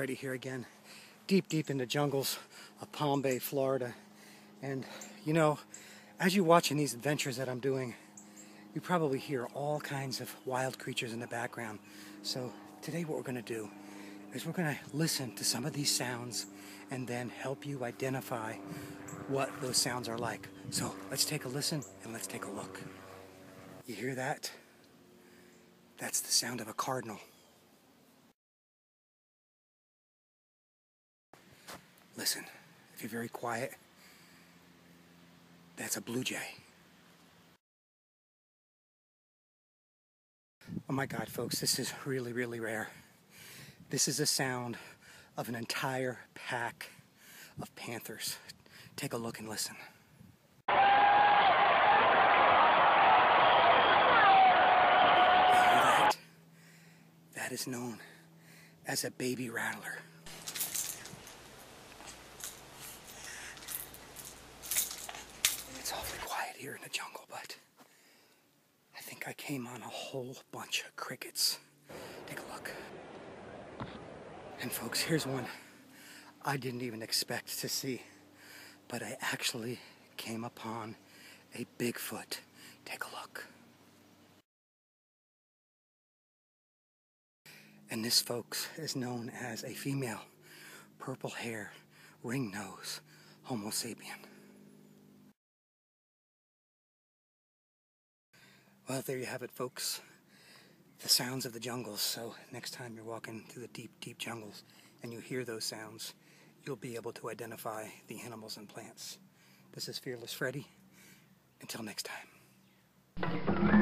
Freddie here again, deep in the jungles of Palm Bay, Florida. And you know, as you're watching these adventures that I'm doing, you probably hear all kinds of wild creatures in the background. So today what we're going to do is we're going to listen to some of these sounds and then help you identify what those sounds are like. So let's take a listen and let's take a look. You hear that? That's the sound of a cardinal. Listen, if you're very quiet, that's a blue jay. Oh my God, folks, this is really rare. This is the sound of an entire pack of panthers. Take a look and listen. You hear that? That is known as a baby rattler. It's awfully quiet here in the jungle, but I think I came on a whole bunch of crickets. Take a look. And folks, here's one I didn't even expect to see, but I actually came upon a Bigfoot. Take a look. And this, folks, is known as a female, purple hair, ring nose, Homo sapien. Well, there you have it, folks. The sounds of the jungles. So next time you're walking through the deep jungles and you hear those sounds, you'll be able to identify the animals and plants. This is Fearless Freddie. Until next time.